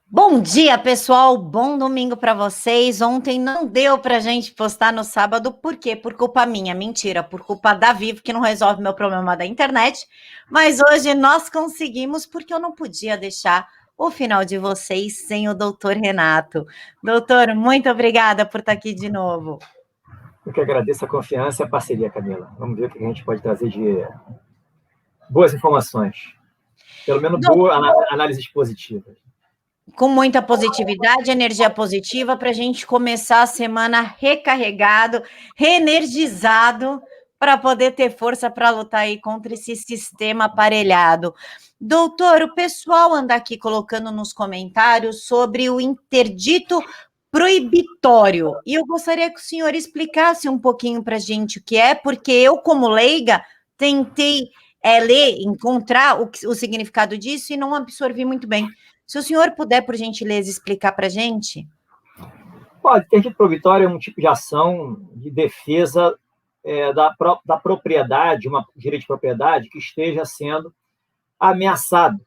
Bom dia, pessoal. Bom domingo para vocês. Ontem não deu para a gente postar no sábado, por quê? Por culpa minha. Mentira, por culpa da Vivo, que não resolve meu problema da internet. Mas hoje nós conseguimos, porque eu não podia deixar o final de vocês sem o doutor Renato. Doutor, muito obrigada por estar aqui de novo. Eu que agradeço a confiança e a parceria, Camila. Vamos ver o que a gente pode trazer de boas informações. Pelo menos boas análises positivas. Com muita positividade, energia positiva, para a gente começar a semana recarregado, reenergizado, para poder ter força para lutar aí contra esse sistema aparelhado. Doutor, o pessoal anda aqui colocando nos comentários sobre o interdito proibitório, e eu gostaria que o senhor explicasse um pouquinho para a gente o que é, porque eu, como leiga, tentei ler, encontrar o significado disso e não absorvi muito bem. Se o senhor puder, por gentileza, explicar para a gente. Pode, interdito proibitório é um tipo de ação de defesa da propriedade, um direito de propriedade que esteja sendo ameaçado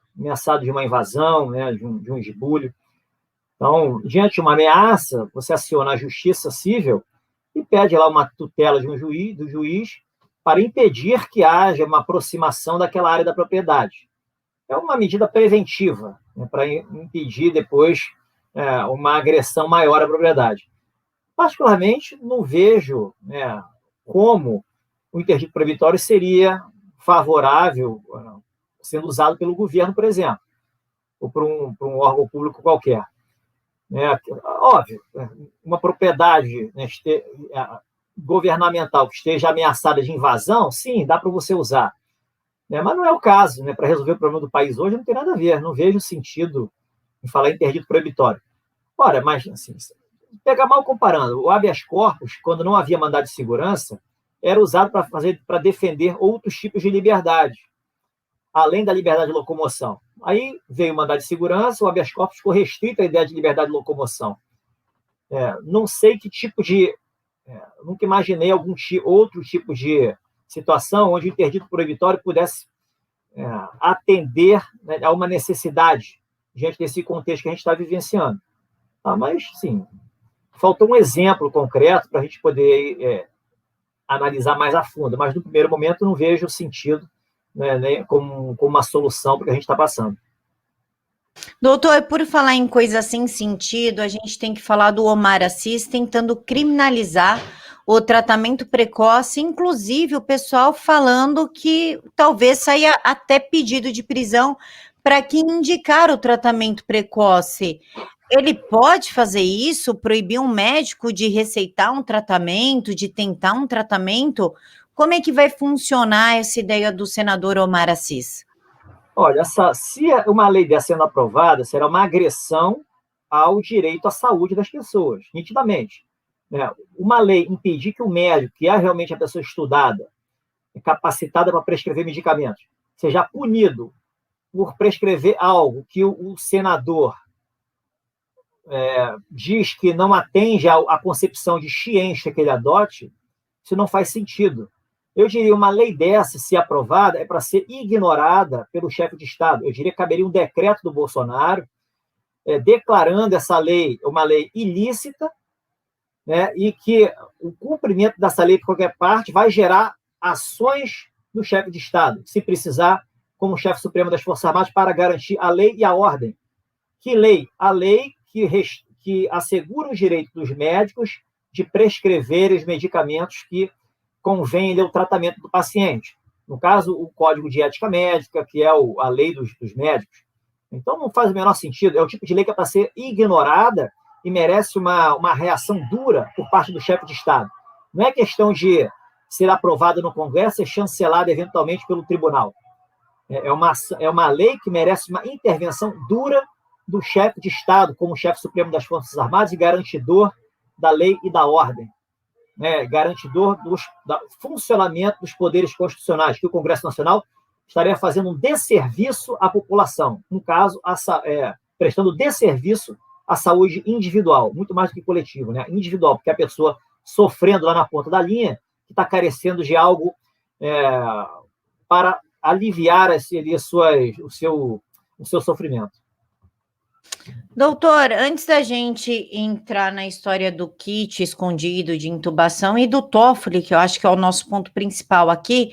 de uma invasão, né, de um esbulho. Então, diante de uma ameaça, você aciona a justiça civil e pede lá uma tutela de do juiz para impedir que haja uma aproximação daquela área da propriedade. É uma medida preventiva, né, para impedir depois uma agressão maior à propriedade. Particularmente, não vejo, né, como o interdito proibitório seria favorável, sendo usado pelo governo, por exemplo, ou por um órgão público qualquer. Óbvio, uma propriedade, né, governamental que esteja ameaçada de invasão, sim, dá para você usar. Mas não é o caso. Para resolver o problema do país hoje, não tem nada a ver. Não vejo sentido em falar em interdito proibitório. Ora, mas, assim, pega mal comparando. O habeas corpus, quando não havia mandado de segurança, era usado para defender outros tipos de liberdade, além da liberdade de locomoção. Aí veio o mandado de segurança, o habeas corpus ficou restrito à ideia de liberdade de locomoção. Não sei que tipo de... nunca imaginei outro tipo de situação onde o interdito proibitório pudesse atender, né, a uma necessidade diante desse contexto que a gente está vivenciando. Mas, sim, faltou um exemplo concreto para a gente poder analisar mais a fundo, mas no primeiro momento não vejo sentido, né, como uma solução para o que a gente está passando. Doutor, por falar em coisa sem sentido, a gente tem que falar do Omar Assis tentando criminalizar o tratamento precoce, inclusive o pessoal falando que talvez saia até pedido de prisão para quem indicar o tratamento precoce. Ele pode fazer isso, proibir um médico de receitar um tratamento, de tentar um tratamento? Como é que vai funcionar essa ideia do senador Omar Assis? Olha, se uma lei dessa sendo aprovada, será uma agressão ao direito à saúde das pessoas, nitidamente. Uma lei impedir que o médico, que é realmente a pessoa estudada, capacitada para prescrever medicamentos, seja punido por prescrever algo que o senador diz que não atende à concepção de ciência que ele adote, isso não faz sentido. Eu diria, uma lei dessa, se aprovada, é para ser ignorada pelo chefe de Estado. Eu diria que caberia um decreto do Bolsonaro declarando essa lei uma lei ilícita, né, e que o cumprimento dessa lei por qualquer parte vai gerar ações do chefe de Estado, se precisar, como chefe supremo das Forças Armadas, para garantir a lei e a ordem. Que lei? A lei que assegura o direito dos médicos de prescrever os medicamentos que convém ao tratamento do paciente. No caso, o Código de Ética Médica, que é a lei dos médicos. Então, não faz o menor sentido. É o tipo de lei que é para ser ignorada e merece uma reação dura por parte do chefe de Estado. Não é questão de ser aprovada no Congresso e chancelada eventualmente pelo tribunal. É uma lei que merece uma intervenção dura do chefe de Estado, como chefe supremo das Forças Armadas e garantidor da lei e da ordem, né, garantidor do funcionamento dos poderes constitucionais, que o Congresso Nacional estaria fazendo um desserviço à população, no caso, prestando desserviço à saúde individual, muito mais do que coletivo, né, individual, porque a pessoa sofrendo lá na ponta da linha, que está carecendo de algo para aliviar o seu sofrimento. Doutor, antes da gente entrar na história do kit escondido de intubação e do Toffoli, que eu acho que é o nosso ponto principal aqui,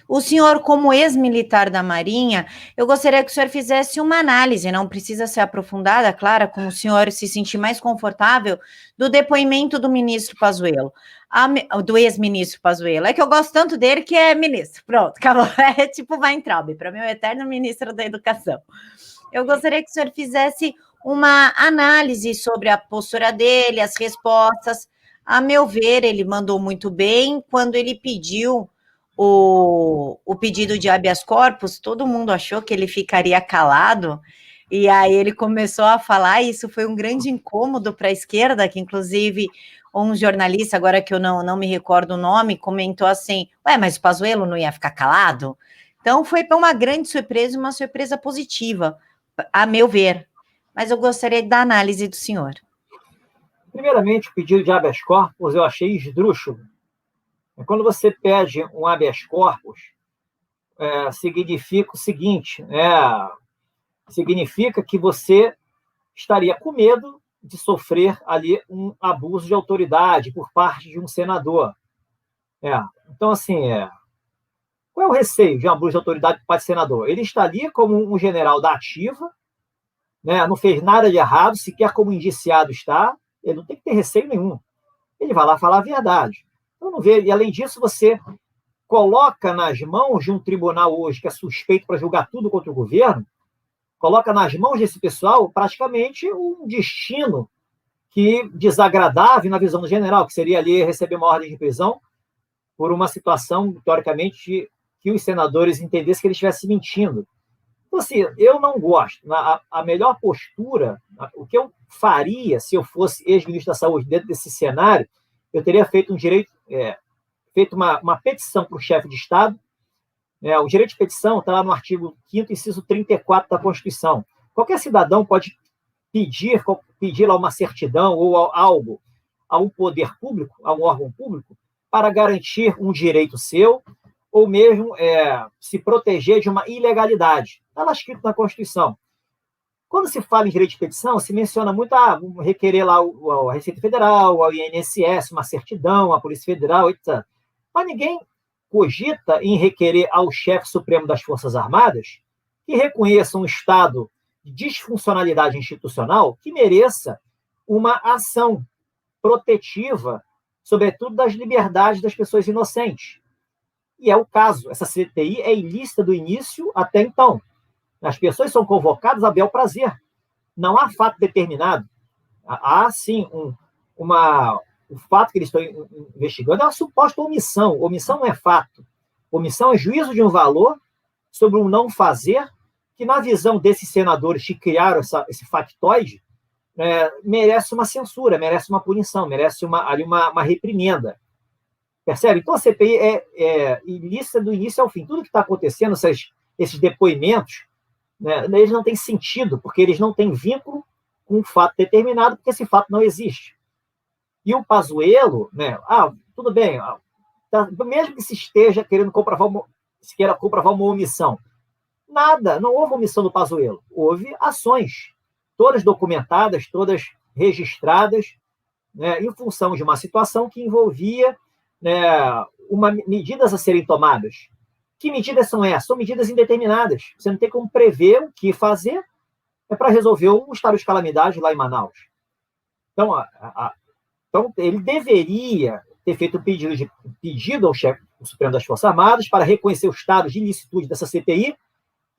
o senhor, como ex-militar da Marinha, eu gostaria que o senhor fizesse uma análise, não precisa ser aprofundada, claro, como o senhor se sentir mais confortável, do depoimento do ministro Pazuello, do ex-ministro Pazuello. É que eu gosto tanto dele que é ministro. Pronto, acabou. É tipo Weintraub, para mim é o eterno ministro da Educação. Eu gostaria que o senhor fizesse uma análise sobre a postura dele, as respostas. A meu ver, ele mandou muito bem. Quando ele pediu o pedido de habeas corpus, todo mundo achou que ele ficaria calado, e aí ele começou a falar, e isso foi um grande incômodo para a esquerda, que inclusive um jornalista, agora que eu não me recordo o nome, comentou assim, ué, mas o Pazuello não ia ficar calado? Então foi uma grande surpresa, uma surpresa positiva, a meu ver. Mas eu gostaria da análise do senhor. Primeiramente, o pedido de habeas corpus eu achei esdrúxulo. Quando você pede um habeas corpus, significa o seguinte, significa que você estaria com medo de sofrer ali um abuso de autoridade por parte de um senador. Então, assim, qual é o receio de um abuso de autoridade por parte do senador? Ele está ali como um general da ativa, não fez nada de errado, sequer como indiciado está, ele não tem que ter receio nenhum. Ele vai lá falar a verdade. Então, não vê. E, além disso, você coloca nas mãos de um tribunal hoje que é suspeito para julgar tudo contra o governo, coloca nas mãos desse pessoal praticamente um destino que desagradável na visão do general, que seria ali receber uma ordem de prisão por uma situação, teoricamente, que os senadores entendessem que ele estivesse mentindo. Então, assim, eu não gosto. A melhor postura, o que eu faria se eu fosse ex-ministro da Saúde dentro desse cenário, eu teria feito feito uma petição para o chefe de Estado. O direito de petição está lá no artigo 5º, inciso 34 da Constituição. Qualquer cidadão pode pedir lá uma certidão ou algo a um poder público, a um órgão público, para garantir um direito seu, ou mesmo se proteger de uma ilegalidade. Está lá escrito na Constituição. Quando se fala em direito de petição, se menciona muito requerer lá a Receita Federal, ao INSS, uma certidão, a Polícia Federal, etc. Mas ninguém cogita em requerer ao chefe supremo das Forças Armadas que reconheça um estado de disfuncionalidade institucional que mereça uma ação protetiva, sobretudo das liberdades das pessoas inocentes. E é o caso. Essa CPI é ilícita do início até então. As pessoas são convocadas a bel prazer. Não há fato determinado. Há, sim, o fato que eles estão investigando é uma suposta omissão. Omissão não é fato. Omissão é juízo de um valor sobre um não fazer que, na visão desses senadores que criaram esse factoide, merece uma censura, merece uma punição, merece uma reprimenda. Percebe? Então, a CPI é ilícita do início ao fim. Tudo que está acontecendo, esses depoimentos, eles não têm sentido, porque eles não têm vínculo com um fato determinado, porque esse fato não existe. E o Pazuello, tudo bem, mesmo que se esteja querendo comprovar uma omissão, não houve omissão do Pazuello, houve ações, todas documentadas, todas registradas, em função de uma situação que envolvia medidas a serem tomadas. Que medidas são essas? São medidas indeterminadas. Você não tem como prever o que fazer para resolver um estado de calamidade lá em Manaus. Então, ele deveria ter feito um pedido ao chefe supremo das Forças Armadas para reconhecer o estado de ilicitude dessa CPI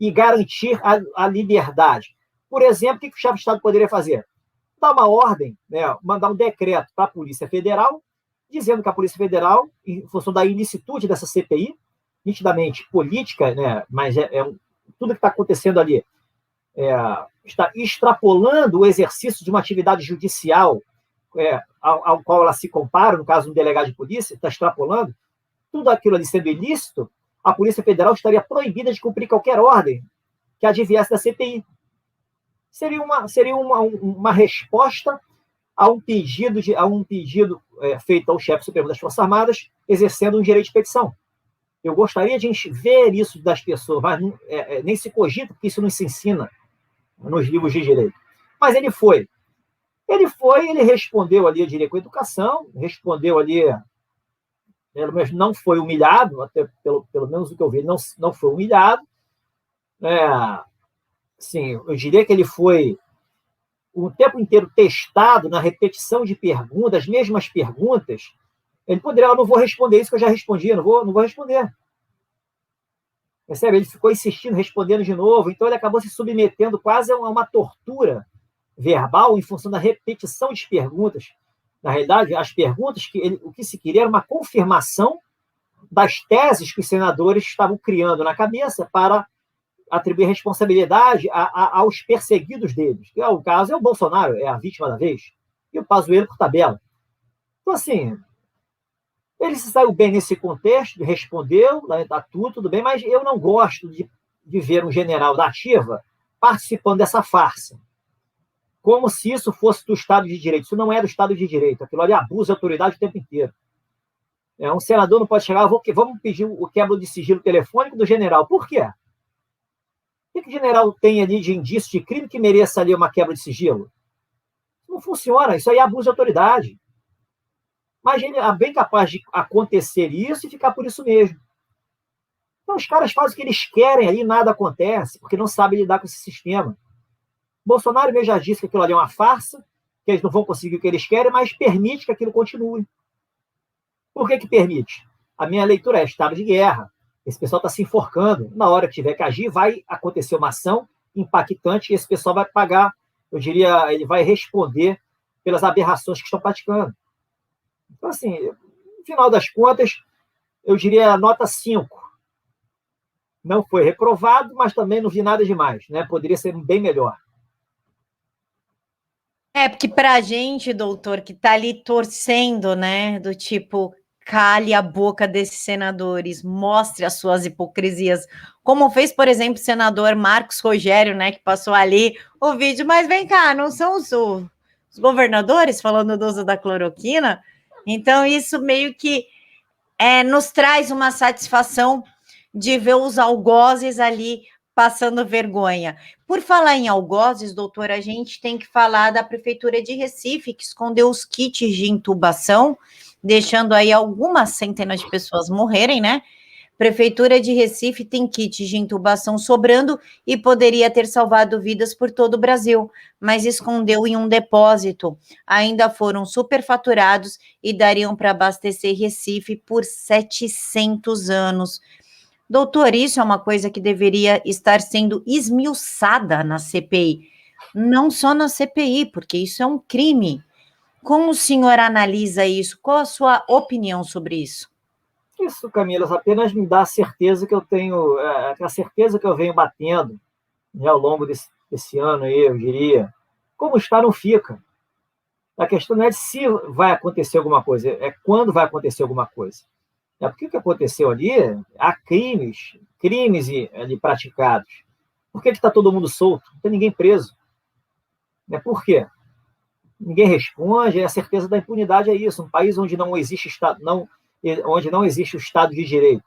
e garantir a liberdade. Por exemplo, o que o chefe de Estado poderia fazer? Dar uma ordem, mandar um decreto para a Polícia Federal, dizendo que a Polícia Federal, em função da ilicitude dessa CPI, nitidamente política, mas tudo que está acontecendo ali está extrapolando o exercício de uma atividade judicial ao qual ela se compara, no caso de um delegado de polícia, está extrapolando, tudo aquilo ali sendo ilícito, a Polícia Federal estaria proibida de cumprir qualquer ordem que adviesse da CPI. Seria uma resposta a um pedido feito ao chefe supremo das Forças Armadas, exercendo um direito de petição. Eu gostaria de ver isso das pessoas, mas nem se cogita, porque isso não se ensina nos livros de direito. Mas ele foi. Ele respondeu ali, eu diria, com educação, respondeu ali, pelo menos não foi humilhado, até pelo menos o que eu vi, não foi humilhado. Sim, eu diria que ele foi o tempo inteiro testado na repetição de perguntas, as mesmas perguntas. Ele poderia, eu não vou responder isso que eu já respondi, não vou responder. Percebe? Ele ficou insistindo, respondendo de novo, então ele acabou se submetendo quase a uma tortura verbal em função da repetição de perguntas. Na realidade, as perguntas, o que se queria era uma confirmação das teses que os senadores estavam criando na cabeça para atribuir responsabilidade aos perseguidos deles. Que, o caso é o Bolsonaro, é a vítima da vez, e o Pazuello por tabela. Então, assim, ele se saiu bem nesse contexto, respondeu, tudo bem, mas eu não gosto de ver um general da ativa participando dessa farsa. Como se isso fosse do Estado de Direito. Isso não é do Estado de Direito. Aquilo ali abusa a autoridade o tempo inteiro. Um senador não pode chegar, vamos pedir o quebra de sigilo telefônico do general. Por quê? O que o general tem ali de indício de crime que mereça ali uma quebra de sigilo? Não funciona. Isso aí é abuso de autoridade. Mas ele é bem capaz de acontecer isso e ficar por isso mesmo. Então, os caras fazem o que eles querem aí e nada acontece, porque não sabem lidar com esse sistema. Bolsonaro mesmo já disse que aquilo ali é uma farsa, que eles não vão conseguir o que eles querem, mas permite que aquilo continue. Por que permite? A minha leitura é estado de guerra. Esse pessoal está se enforcando. Na hora que tiver que agir, vai acontecer uma ação impactante e esse pessoal vai pagar, eu diria, ele vai responder pelas aberrações que estão praticando. Então, assim, no final das contas, eu diria nota 5. Não foi reprovado, mas também não vi nada demais, né? Poderia ser bem melhor. Porque para a gente, doutor, que está ali torcendo, né, do tipo, cale a boca desses senadores, mostre as suas hipocrisias, como fez, por exemplo, o senador Marcos Rogério, né, que passou ali o vídeo, mas vem cá, não são os governadores falando do uso da cloroquina? Então, isso meio que nos traz uma satisfação de ver os algozes ali passando vergonha. Por falar em algozes, doutor, a gente tem que falar da Prefeitura de Recife, que escondeu os kits de intubação, deixando aí algumas centenas de pessoas morrerem, né? Prefeitura de Recife tem kits de intubação sobrando e poderia ter salvado vidas por todo o Brasil, mas escondeu em um depósito. Ainda foram superfaturados e dariam para abastecer Recife por 700 anos. Doutor, isso é uma coisa que deveria estar sendo esmiuçada na CPI, não só na CPI, porque isso é um crime. Como o senhor analisa isso? Qual a sua opinião sobre isso? Isso, Camila, apenas me dá a certeza que eu tenho, a certeza que eu venho batendo, né, ao longo desse ano aí, eu diria. Como está, não fica. A questão não é de se vai acontecer alguma coisa, é quando vai acontecer alguma coisa. Porque o que aconteceu ali, há crimes ali praticados. Por que está todo mundo solto? Não tem ninguém preso. Por quê? Ninguém responde, a certeza da impunidade é isso. Um país onde não existe Estado, onde não existe o Estado de Direito,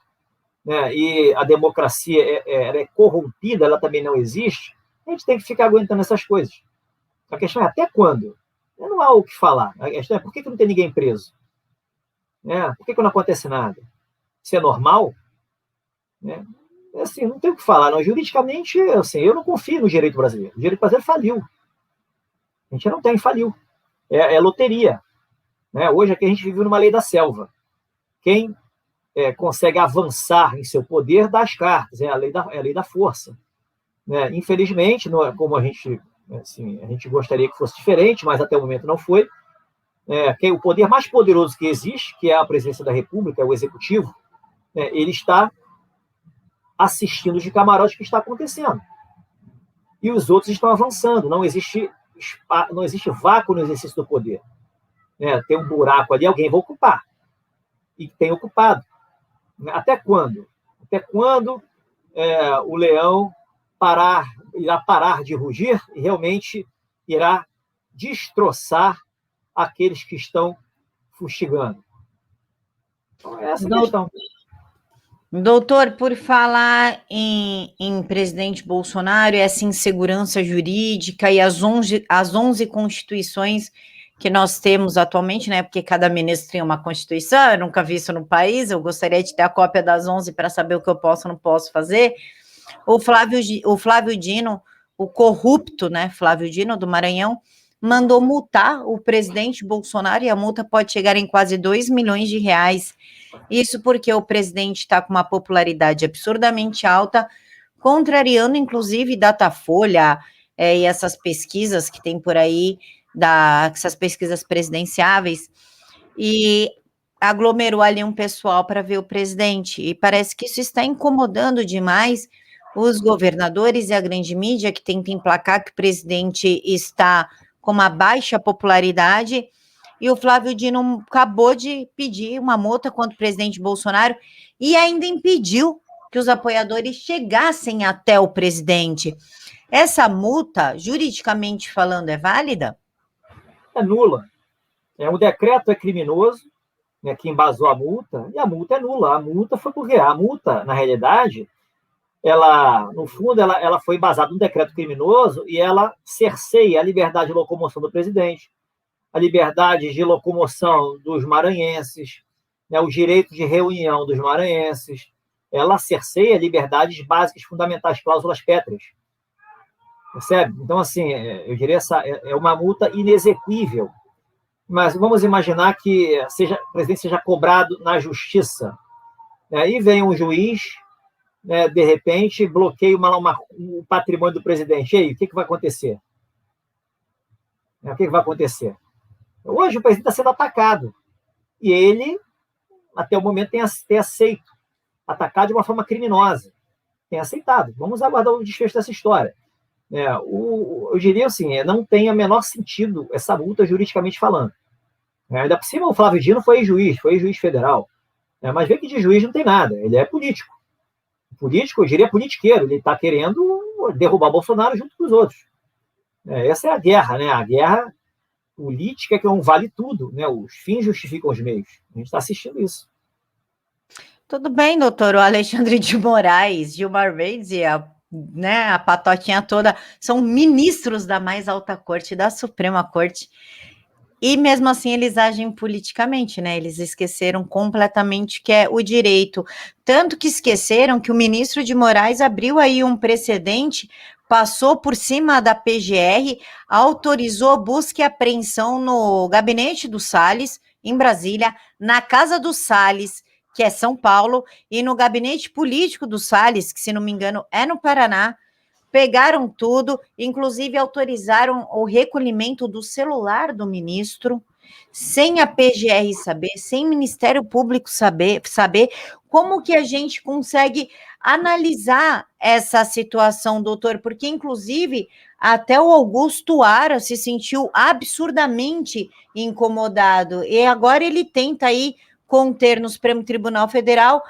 né, e a democracia ela é corrompida, ela também não existe, a gente tem que ficar aguentando essas coisas. A questão é até quando? Não há o que falar. A questão é por que não tem ninguém preso? Por que não acontece nada? Isso é normal? Assim, não tem o que falar. Não. Juridicamente, assim, eu não confio no direito brasileiro. O direito brasileiro faliu. A gente não tem, faliu. É loteria. Hoje aqui a gente vive numa lei da selva. Quem consegue avançar em seu poder dá as cartas, é a lei da força. Infelizmente, como a gente gostaria que fosse diferente, mas até o momento não foi, o poder mais poderoso que existe, que é a presidência da República, é o executivo, ele está assistindo de camarote o que está acontecendo. E os outros estão avançando, não existe vácuo no exercício do poder. Tem um buraco ali, alguém vai ocupar. E tem ocupado. Até quando? Até quando o leão irá parar de rugir e realmente irá destroçar aqueles que estão fustigando? Então, essa é a questão. Doutor, por falar em presidente Bolsonaro e essa insegurança jurídica e as 11 constituições que nós temos atualmente, né? Porque cada ministro tem uma constituição, eu nunca vi isso no país, eu gostaria de ter a cópia das 11 para saber o que eu posso ou não posso fazer. O Flávio Dino, o corrupto, né? Flávio Dino, do Maranhão, mandou multar o presidente Bolsonaro e a multa pode chegar em quase 2 milhões de reais. Isso porque o presidente está com uma popularidade absurdamente alta, contrariando, inclusive, Datafolha e essas pesquisas que tem por aí, essas pesquisas presidenciáveis, e aglomerou ali um pessoal para ver o presidente. E parece que isso está incomodando demais os governadores e a grande mídia que tenta emplacar que o presidente está com uma baixa popularidade. E o Flávio Dino acabou de pedir uma multa contra o presidente Bolsonaro e ainda impediu que os apoiadores chegassem até o presidente. Essa multa, juridicamente falando, é válida? É nula. O decreto é criminoso, né, que embasou a multa, e a multa é nula. A multa foi porque a multa, na realidade, ela, no fundo, ela foi embasada num decreto criminoso e ela cerceia a liberdade de locomoção do presidente, a liberdade de locomoção dos maranhenses, né, o direito de reunião dos maranhenses. Ela cerceia liberdades básicas, fundamentais, cláusulas pétreas. Percebe? Então, assim, eu diria essa é uma multa inexequível. Mas vamos imaginar que o presidente seja cobrado na justiça. Aí vem um juiz, né, de repente, bloqueia o patrimônio do presidente. E aí, o que vai acontecer? O que vai acontecer? Hoje o presidente está sendo atacado. E ele, até o momento, tem aceito. Atacado de uma forma criminosa. Tem aceitado. Vamos aguardar o desfecho dessa história. Eu diria assim, não tem o menor sentido essa multa juridicamente falando. Ainda por cima, o Flávio Dino foi juiz federal. Mas vê que de juiz não tem nada, ele é político. Político, eu diria politiqueiro, ele está querendo derrubar Bolsonaro junto com os outros. Essa é a guerra, né? A guerra política que não vale tudo, né? Os fins justificam os meios. A gente está assistindo isso. Tudo bem, doutor. O Alexandre de Moraes, Gilmar Mendes e a patotinha toda são ministros da mais alta corte, da Suprema Corte. E mesmo assim eles agem politicamente, né? Eles esqueceram completamente que é o direito. Tanto que esqueceram que o ministro de Moraes abriu aí um precedente, passou por cima da PGR, autorizou busca e apreensão no gabinete do Salles, em Brasília, na casa do Salles, que é São Paulo, e no gabinete político do Salles, que se não me engano é no Paraná. Pegaram tudo, inclusive autorizaram o recolhimento do celular do ministro, sem a PGR saber, sem o Ministério Público saber como que a gente consegue analisar essa situação, doutor, porque inclusive até o Augusto Aras se sentiu absurdamente incomodado, e agora ele tenta aí conter no Supremo Tribunal Federal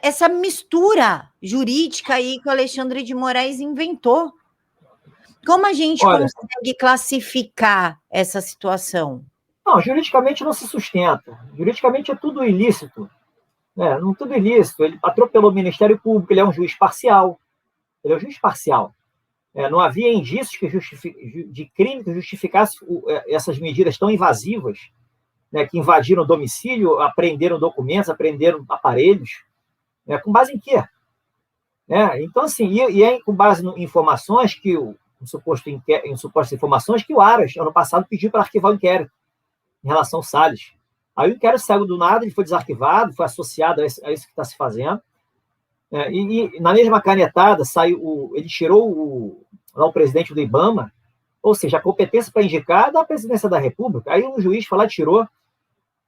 essa mistura jurídica aí que o Alexandre de Moraes inventou. Como a gente consegue classificar essa situação? Não, juridicamente não se sustenta. Juridicamente é tudo ilícito. Não tudo ilícito. Ele atropelou o Ministério Público, ele é um juiz parcial. Ele é um juiz parcial. Não havia indícios de crime que justificasse essas medidas tão invasivas, né, que invadiram o domicílio, apreenderam documentos, apreenderam aparelhos. Com base em quê? Então, assim, é com base em informações em supostas informações que o Aras, ano passado, pediu para arquivar o inquérito em relação ao Salles. Aí o inquérito saiu do nada, ele foi desarquivado, foi associado a isso que está se fazendo. E na mesma canetada, ele tirou o presidente do IBAMA, ou seja, a competência para indicar da presidência da República. Aí um juiz foi lá e tirou.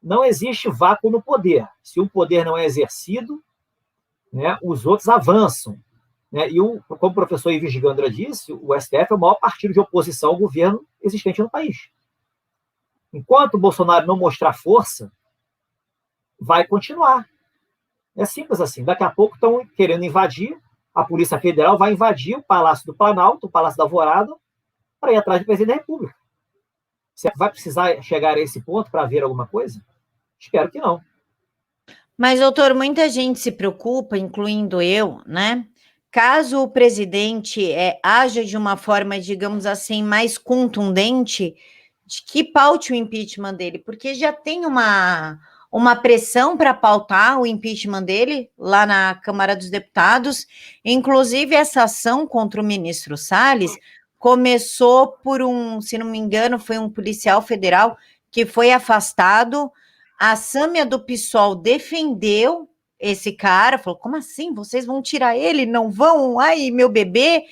Não existe vácuo no poder. Se o poder não é exercido, os outros avançam. E como o professor Ives Gandra disse, o STF é o maior partido de oposição ao governo existente no país. Enquanto o Bolsonaro não mostrar força, vai continuar. É simples assim. Daqui a pouco estão querendo invadir, a Polícia Federal vai invadir o Palácio do Planalto, o Palácio da Alvorada, para ir atrás do presidente da República. Você vai precisar chegar a esse ponto para ver alguma coisa? Espero que não. Mas, doutor, muita gente se preocupa, incluindo eu, né? Caso o presidente haja de uma forma, digamos assim, mais contundente, de que paute o impeachment dele, porque já tem uma pressão para pautar o impeachment dele lá na Câmara dos Deputados. Inclusive, essa ação contra o ministro Salles começou por se não me engano, foi um policial federal que foi afastado. A Sâmia do PSOL defendeu esse cara, falou, como assim? Vocês vão tirar ele? Não vão? Ai, meu bebê!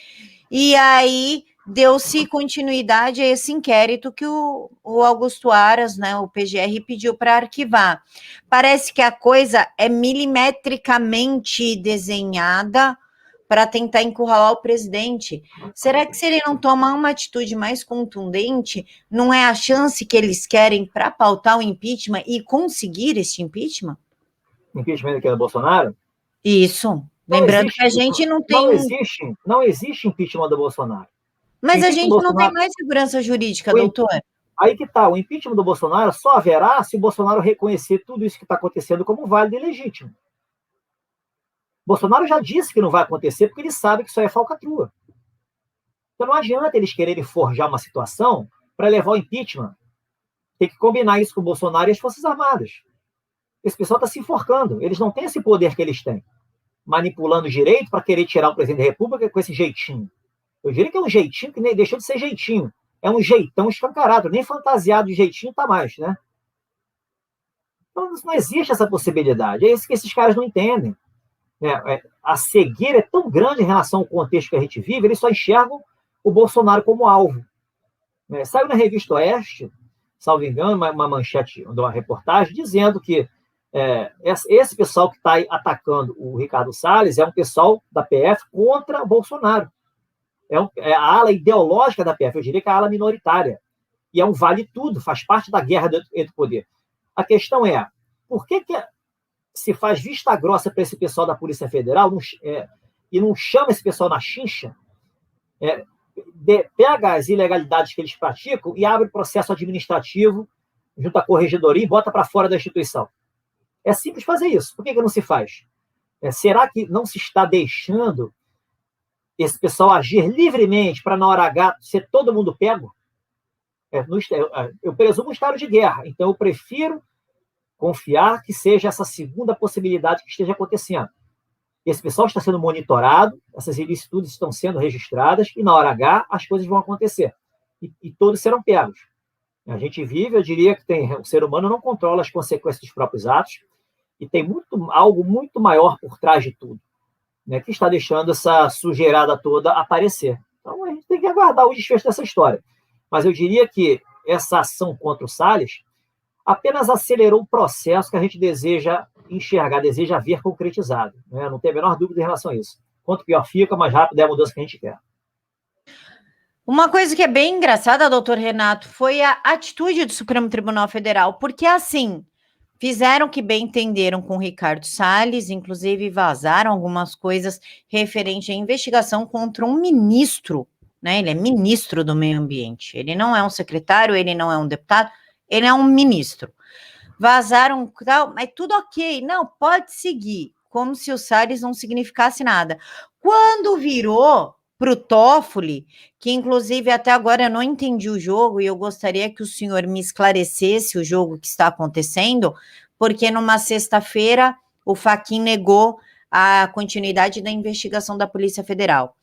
E aí deu-se continuidade a esse inquérito que o Augusto Aras, né, o PGR, pediu para arquivar. Parece que a coisa é milimetricamente desenhada para tentar encurralar o presidente. Será que se ele não tomar uma atitude mais contundente, não é a chance que eles querem para pautar o impeachment e conseguir este impeachment? Impeachment aqui do Bolsonaro? Isso. Lembrando que a gente não tem. Não existe impeachment do Bolsonaro. Mas a gente não tem mais segurança jurídica, doutor. Aí que tá, o impeachment do Bolsonaro só haverá se o Bolsonaro reconhecer tudo isso que está acontecendo como válido e legítimo. Bolsonaro já disse que não vai acontecer porque ele sabe que isso aí é falcatrua. Então não adianta eles quererem forjar uma situação para levar o impeachment. Tem que combinar isso com o Bolsonaro e as Forças Armadas. Esse pessoal está se enforcando. Eles não têm esse poder que eles têm. Manipulando o direito para querer tirar o presidente da República com esse jeitinho. Eu diria que é um jeitinho que nem deixou de ser jeitinho. É um jeitão escancarado. Nem fantasiado de jeitinho está mais, né? Então não existe essa possibilidade. É isso que esses caras não entendem. A cegueira é tão grande em relação ao contexto que a gente vive, eles só enxergam o Bolsonaro como alvo. Saiu na Revista Oeste, salvo engano, uma manchete de uma reportagem dizendo que esse pessoal que está atacando o Ricardo Salles é um pessoal da PF contra o Bolsonaro. É a ala ideológica da PF, eu diria que é a ala minoritária. E é um vale tudo, faz parte da guerra entre o poder. A questão é, por que se faz vista grossa para esse pessoal da Polícia Federal e não chama esse pessoal na chincha, pega as ilegalidades que eles praticam e abre processo administrativo junto à corregedoria e bota para fora da instituição? É simples fazer isso. Por que não se faz? Será que não se está deixando esse pessoal agir livremente para, na hora H, ser todo mundo pego? Eu presumo um estado de guerra, então eu prefiro confiar que seja essa segunda possibilidade que esteja acontecendo. Esse pessoal está sendo monitorado, essas ilicitudes estão sendo registradas, e na hora H as coisas vão acontecer. E todos serão pegos. A gente vive, eu diria que o ser humano não controla as consequências dos próprios atos, e tem algo muito maior por trás de tudo, né, que está deixando essa sujeirada toda aparecer. Então a gente tem que aguardar o desfecho dessa história. Mas eu diria que essa ação contra o Salles apenas acelerou o processo que a gente deseja enxergar, deseja ver concretizado. Né? Não tem a menor dúvida em relação a isso. Quanto pior fica, mais rápido é a mudança que a gente quer. Uma coisa que é bem engraçada, doutor Renato, foi a atitude do Supremo Tribunal Federal, porque assim, fizeram o que bem entenderam com o Ricardo Salles, inclusive vazaram algumas coisas referente à investigação contra um ministro, né? Ele é ministro do meio ambiente, ele não é um secretário, ele não é um deputado, ele é um ministro. Vazaram, mas tudo ok, não, pode seguir, como se o Salles não significasse nada. Quando virou para o Toffoli, que inclusive até agora eu não entendi o jogo e eu gostaria que o senhor me esclarecesse o jogo que está acontecendo, porque numa sexta-feira o Fachin negou a continuidade da investigação da Polícia Federal.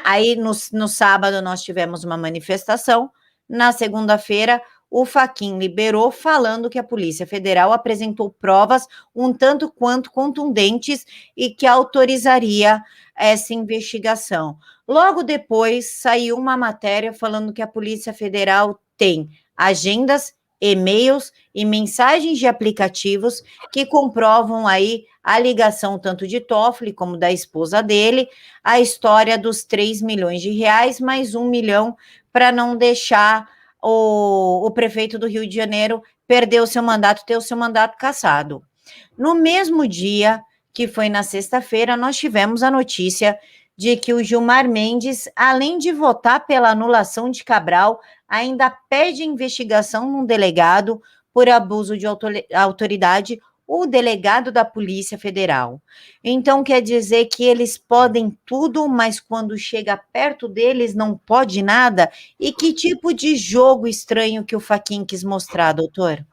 Aí no sábado nós tivemos uma manifestação, na segunda-feira o Fachin liberou falando que a Polícia Federal apresentou provas um tanto quanto contundentes e que autorizaria essa investigação. Logo depois, saiu uma matéria falando que a Polícia Federal tem agendas, e-mails e mensagens de aplicativos que comprovam aí a ligação tanto de Toffoli como da esposa dele, a história dos 3 milhões de reais, mais 1 milhão para não deixar o prefeito do Rio de Janeiro perder o seu mandato, ter o seu mandato cassado. No mesmo dia, que foi na sexta-feira, nós tivemos a notícia de que o Gilmar Mendes, além de votar pela anulação de Cabral, ainda pede investigação num delegado por abuso de autoridade, o delegado da Polícia Federal. Então, quer dizer que eles podem tudo, mas quando chega perto deles não pode nada? E que tipo de jogo estranho que o Fachin quis mostrar, doutor?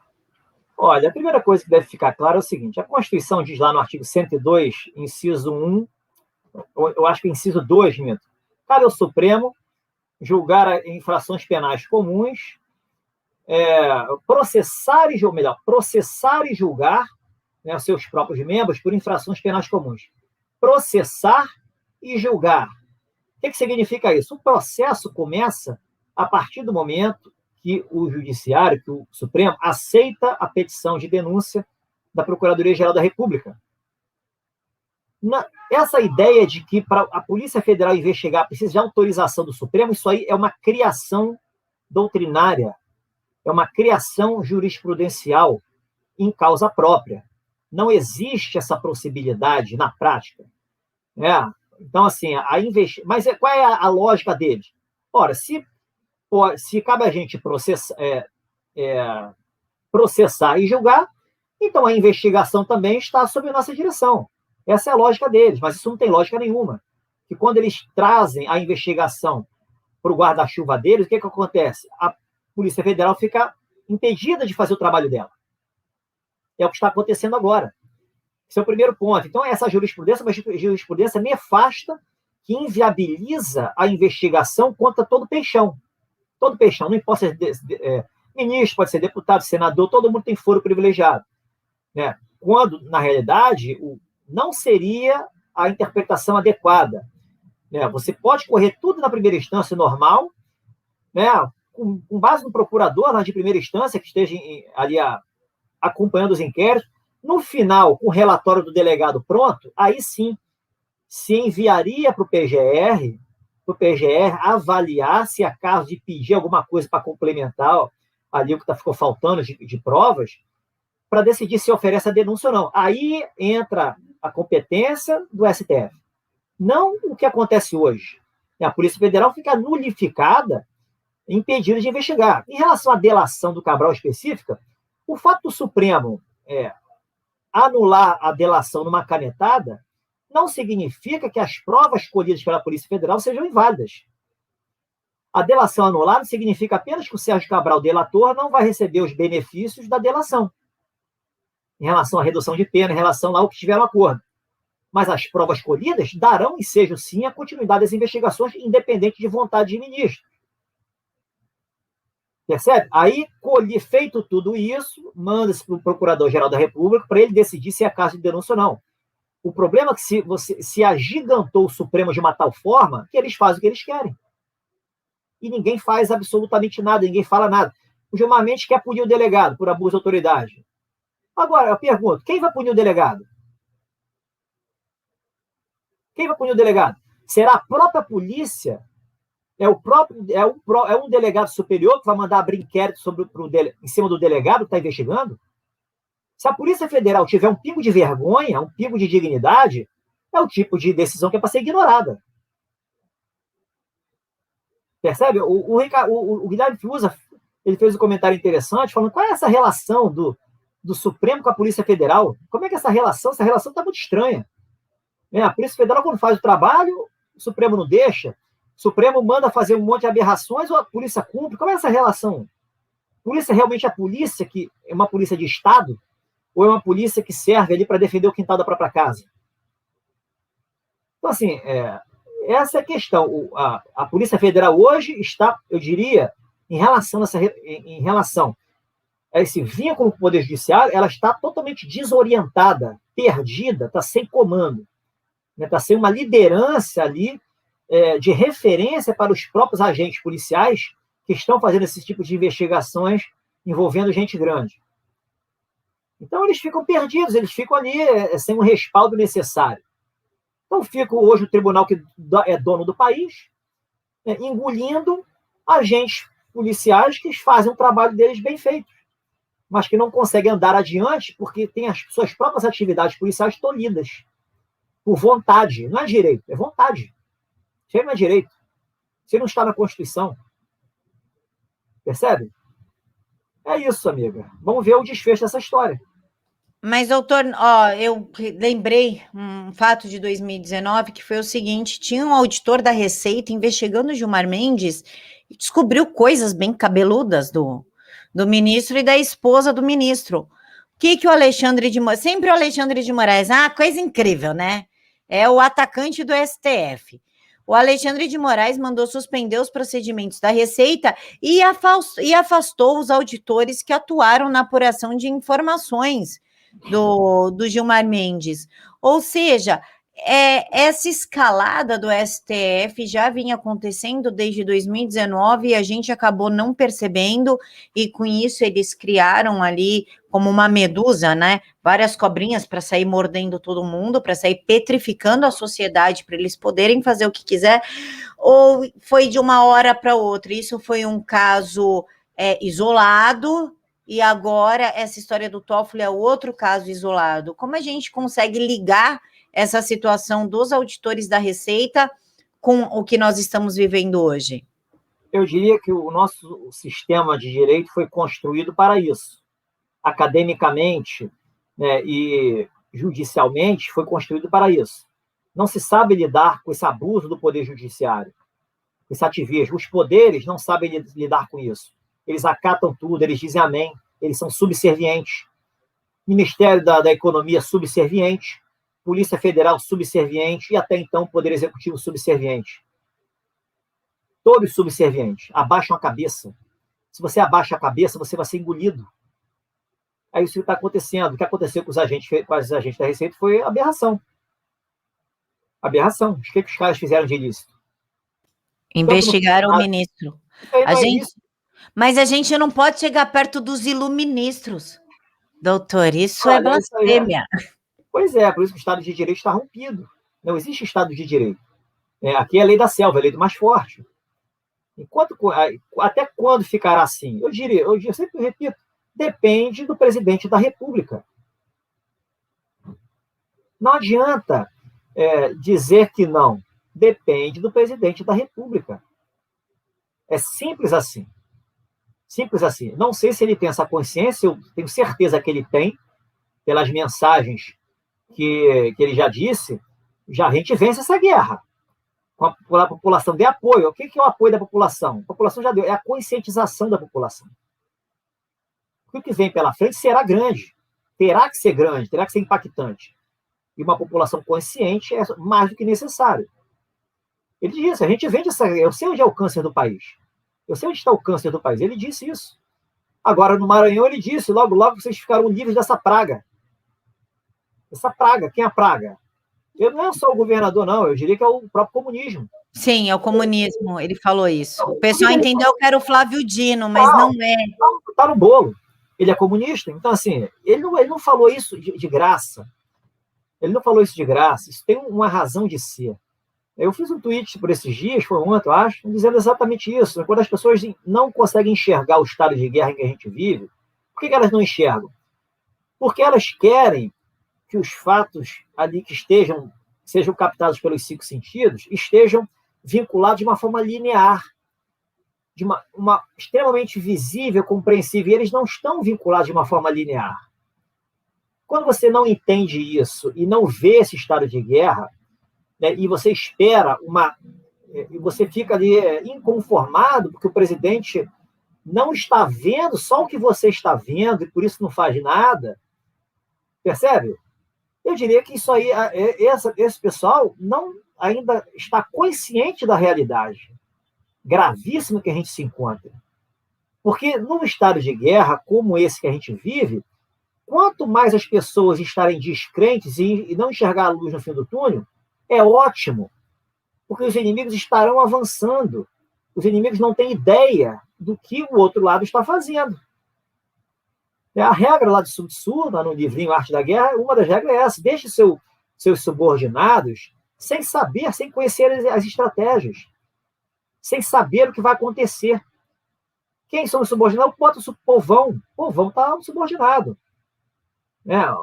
Olha, a primeira coisa que deve ficar claro é o seguinte: a Constituição diz lá no artigo 102, inciso 1, eu acho que inciso 2, minto. Cabe ao Supremo julgar infrações penais comuns, processar e julgar, né, os seus próprios membros por infrações penais comuns. Processar e julgar. O que significa isso? O processo começa a partir do momento que o Judiciário, que o Supremo, aceita a petição de denúncia da Procuradoria-Geral da República. Essa ideia de que para a Polícia Federal investigar precisa de autorização do Supremo, isso aí é uma criação doutrinária, é uma criação jurisprudencial em causa própria. Não existe essa possibilidade na prática. Então, assim, mas qual é a lógica deles? Ora, se cabe a gente processar e julgar, então a investigação também está sob nossa direção. Essa é a lógica deles, mas isso não tem lógica nenhuma. Que quando eles trazem a investigação para o guarda-chuva deles, o que acontece? A Polícia Federal fica impedida de fazer o trabalho dela. É o que está acontecendo agora. Esse é o primeiro ponto. Então, essa jurisprudência é uma jurisprudência nefasta que inviabiliza a investigação contra todo peixão. Todo peixão, não importa se é ministro, pode ser deputado, senador, todo mundo tem foro privilegiado. Né? Quando, na realidade, não seria a interpretação adequada. Né? Você pode correr tudo na primeira instância normal, né? com base no procurador lá de primeira instância, que esteja ali acompanhando os inquéritos. No final, com o relatório do delegado pronto, aí sim se enviaria para o PGR avaliar se é caso de pedir alguma coisa para complementar ali o que ficou faltando de provas, para decidir se oferece a denúncia ou não. Aí entra a competência do STF. Não o que acontece hoje. A Polícia Federal fica nulificada, impedida de investigar. Em relação à delação do Cabral específica, o fato do Supremo anular a delação numa canetada não significa que as provas colhidas pela Polícia Federal sejam inválidas. A delação anulada significa apenas que o Sérgio Cabral, delator, não vai receber os benefícios da delação, em relação à redução de pena, em relação ao que tiver um acordo. Mas as provas colhidas darão e sejam, sim, a continuidade das investigações, independente de vontade de ministro. Percebe? Aí, feito tudo isso, manda-se para o Procurador-Geral da República para ele decidir se é caso de denúncia ou não. O problema é que se agigantou o Supremo de uma tal forma que eles fazem o que eles querem. E ninguém faz absolutamente nada, ninguém fala nada. O Gilmar Mendes quer punir o delegado por abuso de autoridade. Agora, eu pergunto, quem vai punir o delegado? Quem vai punir o delegado? Será a própria polícia? É um delegado superior que vai mandar abrir inquérito em cima do delegado que está investigando? Se a Polícia Federal tiver um pingo de vergonha, um pingo de dignidade, é o tipo de decisão que é para ser ignorada. Percebe? O Guilherme Fiuza, ele fez um comentário interessante, falando qual é essa relação do Supremo com a Polícia Federal? Como é que essa relação está muito estranha. A Polícia Federal, quando faz o trabalho, o Supremo não deixa, o Supremo manda fazer um monte de aberrações, ou a polícia cumpre. Como é essa relação? A polícia realmente é a polícia que é uma polícia de Estado? Ou é uma polícia que serve ali para defender o quintal da própria casa? Então, assim, essa é a questão. A Polícia Federal hoje está, eu diria, em relação a esse vínculo com o Poder Judiciário, ela está totalmente desorientada, perdida, está sem comando. Está sem uma liderança ali de referência para os próprios agentes policiais que estão fazendo esse tipo de investigações envolvendo gente grande. Então, eles ficam perdidos, eles ficam ali sem um respaldo necessário. Então, fica hoje o tribunal que é dono do país, engolindo agentes policiais que fazem o trabalho deles bem feito, mas que não conseguem andar adiante porque têm as suas próprias atividades policiais tolhidas, por vontade. Não é direito, é vontade. Isso aí não é direito. Isso não está na Constituição. Percebe? É isso, amiga. Vamos ver o desfecho dessa história. Mas, doutor, ó, eu lembrei um fato de 2019 que foi o seguinte: tinha um auditor da Receita investigando o Gilmar Mendes e descobriu coisas bem cabeludas do ministro e da esposa do ministro. O que o Alexandre de Moraes, sempre o Alexandre de Moraes, coisa incrível, né? É o atacante do STF. O Alexandre de Moraes mandou suspender os procedimentos da Receita e afastou os auditores que atuaram na apuração de informações do Gilmar Mendes. Ou seja, essa escalada do STF já vinha acontecendo desde 2019 e a gente acabou não percebendo, e com isso eles criaram ali como uma medusa, né? Várias cobrinhas para sair mordendo todo mundo, para sair petrificando a sociedade, para eles poderem fazer o que quiser, ou foi de uma hora para outra? Isso foi um caso isolado, e agora essa história do Toffoli é outro caso isolado. Como a gente consegue ligar essa situação dos auditores da Receita com o que nós estamos vivendo hoje? Eu diria que o nosso sistema de direito foi construído para isso. Academicamente, né, e judicialmente foi construído para isso. Não se sabe lidar com esse abuso do poder judiciário, esse ativismo. Os poderes não sabem lidar com isso. Eles acatam tudo, eles dizem amém, eles são subservientes. Ministério da Economia subserviente, Polícia Federal subserviente e até então Poder Executivo subserviente. Todos subservientes, abaixam a cabeça. Se você abaixa a cabeça, você vai ser engolido. É isso que está acontecendo. O que aconteceu com os agentes da Receita foi aberração. Aberração. O que os caras fizeram de ilícito? Investigaram o ministro. A gente, mas a gente não pode chegar perto dos iluministros. Doutor, isso é blasfêmia. Pois é, por isso que o Estado de Direito está rompido. Não existe Estado de Direito. Aqui é a lei da selva, é a lei do mais forte. Até quando ficará assim? Eu sempre repito, depende do presidente da República. Não adianta dizer que não. Depende do presidente da República. É simples assim. Simples assim. Não sei se ele tem essa consciência, eu tenho certeza que ele tem, pelas mensagens que ele já disse, já a gente vence essa guerra. A população dê apoio. O que é o apoio da população? A população já deu. É a conscientização da população. O que vem pela frente será grande. Terá que ser grande, terá que ser impactante. E uma população consciente é mais do que necessário. Ele disse, a gente vende essa... Eu sei onde é o câncer do país. Eu sei onde está o câncer do país. Ele disse isso. Agora, no Maranhão, ele disse, logo, logo vocês ficaram livres dessa praga. Essa praga, quem é a praga? Não é só o governador, não. Eu diria que é o próprio comunismo. Sim, é o comunismo. Ele falou isso. O pessoal entendeu que era o Flávio Dino, mas não é. Está no bolo. Ele é comunista. Então, assim, ele não falou isso de graça. Ele não falou isso de graça. Isso tem uma razão de ser. Eu fiz um tweet por esses dias, foi ontem, eu acho, dizendo exatamente isso. Quando as pessoas não conseguem enxergar o estado de guerra em que a gente vive, por que elas não enxergam? Porque elas querem que os fatos ali que sejam captados pelos 5 sentidos, estejam vinculados de uma forma linear, de uma extremamente visível, compreensível, e eles não estão vinculados de uma forma linear. Quando você não entende isso e não vê esse estado de guerra, né, e você espera e você fica ali inconformado porque o presidente não está vendo só o que você está vendo e por isso não faz nada, percebe? Eu diria que isso aí, esse pessoal não ainda está consciente da realidade gravíssima que a gente se encontra. Porque num estado de guerra como esse que a gente vive, quanto mais as pessoas estarem descrentes e não enxergar a luz no fim do túnel, é ótimo, porque os inimigos estarão avançando. Os inimigos não têm ideia do que o outro lado está fazendo. A regra lá de Sun Tzu, no livrinho Arte da Guerra, uma das regras é essa: deixe seus subordinados sem saber, sem conhecer as estratégias, sem saber o que vai acontecer. Quem são os subordinados? Bota o povão. O povão está subordinado.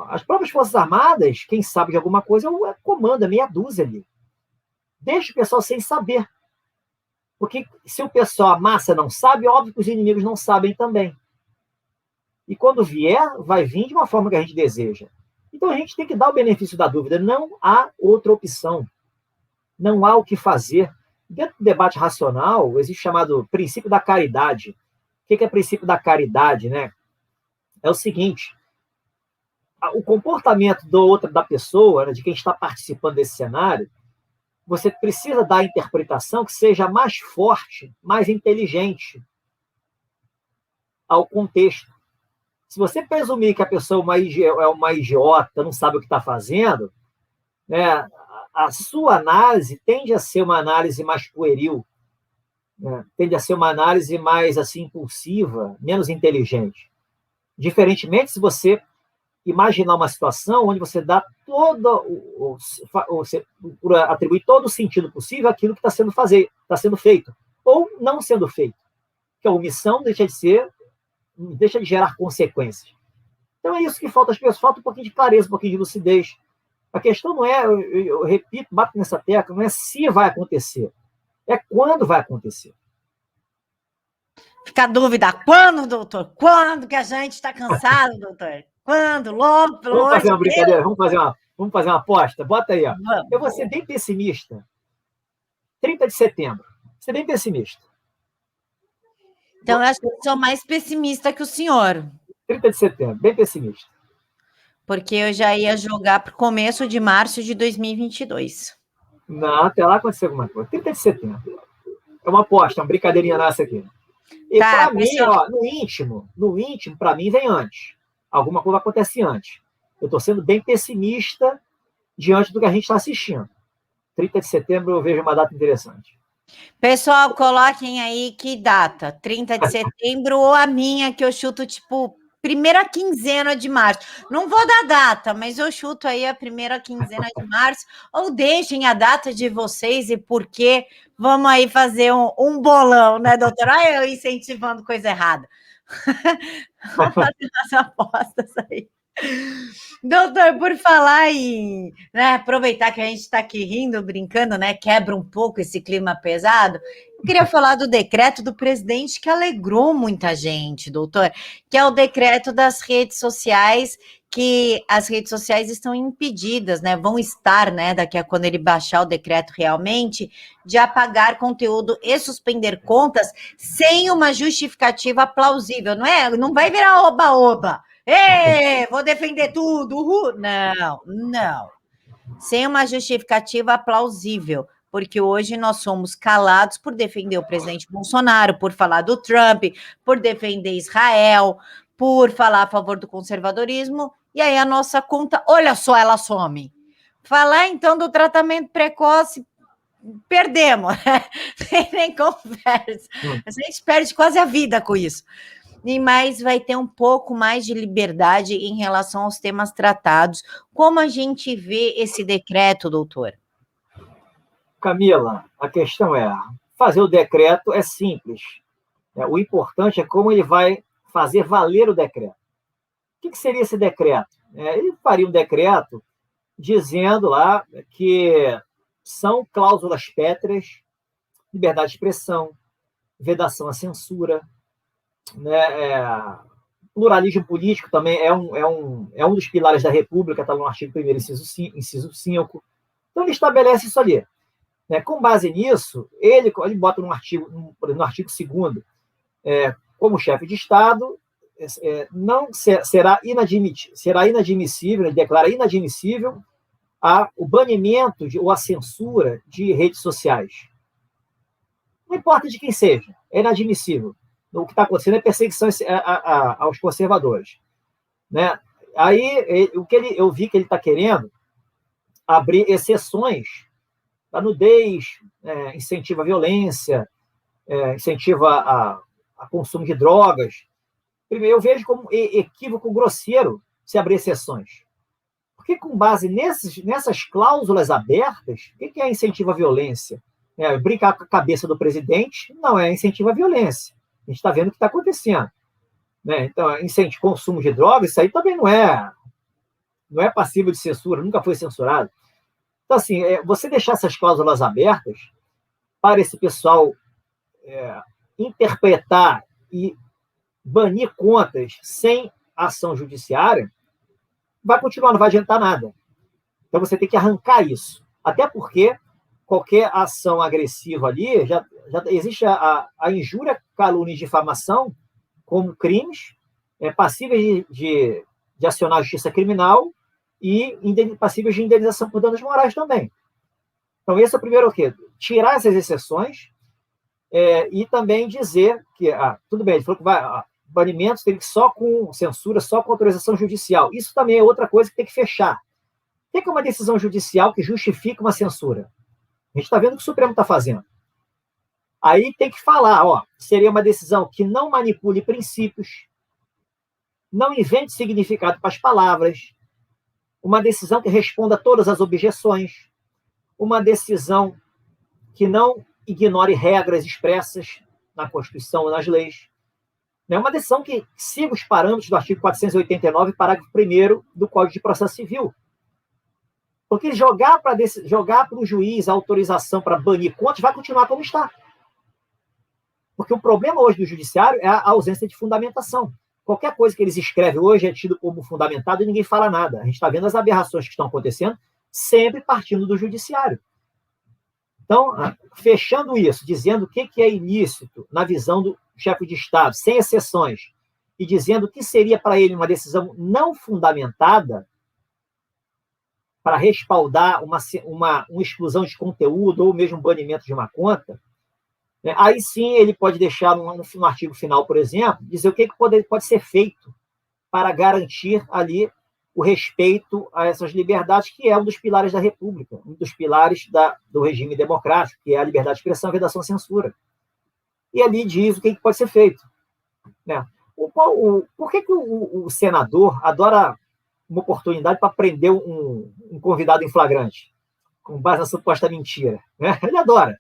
As próprias Forças Armadas, quem sabe de alguma coisa, comanda meia dúzia ali. Deixa o pessoal sem saber. Porque se o pessoal, a massa, não sabe, óbvio que os inimigos não sabem também. E quando vier, vai vir de uma forma que a gente deseja. Então a gente tem que dar o benefício da dúvida. Não há outra opção. Não há o que fazer. Dentro do debate racional, existe o chamado princípio da caridade. O que é o princípio da caridade, né? É o seguinte: o comportamento da pessoa, né, de quem está participando desse cenário, você precisa dar a interpretação que seja mais forte, mais inteligente ao contexto. Se você presumir que a pessoa é uma idiota, não sabe o que está fazendo, né, a sua análise tende a ser uma análise mais pueril, né, tende a ser uma análise mais assim, impulsiva, menos inteligente. Diferentemente, se você imaginar uma situação onde você dá você procura atribuir todo o sentido possível àquilo que está sendo feito, ou não sendo feito. Que a omissão deixa de gerar consequências. Então é isso que falta às pessoas, falta um pouquinho de clareza, um pouquinho de lucidez. A questão não é, eu repito, bato nessa tecla, não é se vai acontecer, é quando vai acontecer. Fica a dúvida, quando, doutor? Quando que a gente está cansado, doutor? Quando? Logo, pelo Vamos amor fazer de uma brincadeira, Deus. vamos fazer uma aposta? Bota aí, ó. Vamos. Eu vou ser bem pessimista. 30 de setembro. Vou ser bem pessimista. Então, eu acho que eu sou mais pessimista que o senhor. 30 de setembro, bem pessimista. Porque eu já ia jogar para o começo de março de 2022. Não, até lá aconteceu alguma coisa. 30 de setembro. É uma aposta, uma brincadeirinha nossa aqui. E Tá, para mim, pessoal. ó, no íntimo, para mim vem antes. Alguma coisa acontece antes. Eu estou sendo bem pessimista diante do que a gente está assistindo. 30 de setembro eu vejo uma data interessante. Pessoal, coloquem aí que data. 30 de setembro ou a minha, que eu chuto, tipo, primeira quinzena de março. Não vou dar data, mas eu chuto aí a primeira quinzena de março. Ou deixem a data de vocês e por quê. Vamos aí fazer um bolão, né, doutora? Olha eu incentivando coisa errada. Vamos fazer umas apostas aí. Doutor, por falar em, né, aproveitar que a gente está aqui rindo, brincando, né, quebra um pouco esse clima pesado, eu queria falar do decreto do presidente que alegrou muita gente, doutor, que é o decreto das redes sociais, que as redes sociais estão impedidas, né, vão estar, né, daqui a quando ele baixar o decreto realmente, de apagar conteúdo e suspender contas sem uma justificativa plausível, não é? Não vai virar oba-oba. Ei, vou defender tudo, uhul. Não, não. Sem uma justificativa plausível, porque hoje nós somos calados por defender o presidente Bolsonaro, por falar do Trump, por defender Israel, por falar a favor do conservadorismo, e aí a nossa conta, olha só, ela some. Falar então do tratamento precoce, perdemos, né? Nem conversa. A gente perde quase a vida com isso. Mas vai ter um pouco mais de liberdade em relação aos temas tratados. Como a gente vê esse decreto, doutor? Camila, a questão é, fazer o decreto é simples. O importante é como ele vai fazer valer o decreto. O que seria esse decreto? Ele faria um decreto dizendo lá que são cláusulas pétreas, liberdade de expressão, vedação à censura, né, pluralismo político também é um dos pilares da República, está no artigo 1º, inciso 5. Então, ele estabelece isso ali. Né? Com base nisso, ele bota no artigo 2º, como chefe de Estado, não será inadmissível, ele declara inadmissível o banimento ou a censura de redes sociais. Não importa de quem seja, é inadmissível. O que está acontecendo é perseguição aos conservadores. Né? Aí, eu vi que ele está querendo abrir exceções da nudez, incentiva a violência, incentiva a consumo de drogas. Primeiro, eu vejo como equívoco grosseiro se abrir exceções. Porque, com base nessas cláusulas abertas, o que é incentivo à violência? Brincar com a cabeça do presidente não é incentivo à violência. A gente está vendo o que está acontecendo. Né? Então, incentivo consumo de drogas, isso aí também não é passível de censura, nunca foi censurado. Então, assim, você deixar essas cláusulas abertas para esse pessoal interpretar e banir contas sem ação judiciária, vai continuar, não vai adiantar nada. Então você tem que arrancar isso. Até porque qualquer ação agressiva ali, já existe a injúria, calúnia e difamação como crimes passíveis de acionar a justiça criminal e passíveis de indenização por danos morais também. Então, esse é o primeiro quê? Tirar essas exceções e também dizer que, tudo bem, ele falou que banimentos tem que só com censura, só com autorização judicial. Isso também é outra coisa que tem que fechar. O que é uma decisão judicial que justifica uma censura? A gente está vendo o que o Supremo está fazendo. Aí tem que falar, seria uma decisão que não manipule princípios, não invente significado para as palavras, uma decisão que responda a todas as objeções, uma decisão que não ignore regras expressas na Constituição ou nas leis. É uma decisão que siga os parâmetros do artigo 489, parágrafo 1º do Código de Processo Civil. Porque jogar para o juiz a autorização para banir contas vai continuar como está. Porque o problema hoje do judiciário é a ausência de fundamentação. Qualquer coisa que eles escrevem hoje é tido como fundamentado e ninguém fala nada. A gente está vendo as aberrações que estão acontecendo, sempre partindo do judiciário. Então, fechando isso, dizendo o que é ilícito na visão do chefe de Estado, sem exceções, e dizendo que seria para ele uma decisão não fundamentada para respaldar uma exclusão de conteúdo ou mesmo um banimento de uma conta, aí sim ele pode deixar no artigo final, por exemplo, dizer o que pode ser feito para garantir ali o respeito a essas liberdades, que é um dos pilares da República, um dos pilares do regime democrático, que é a liberdade de expressão, a vedação à censura. E ali diz o que pode ser feito. Por que o senador adora uma oportunidade para prender um convidado em flagrante, com base na suposta mentira? Ele adora.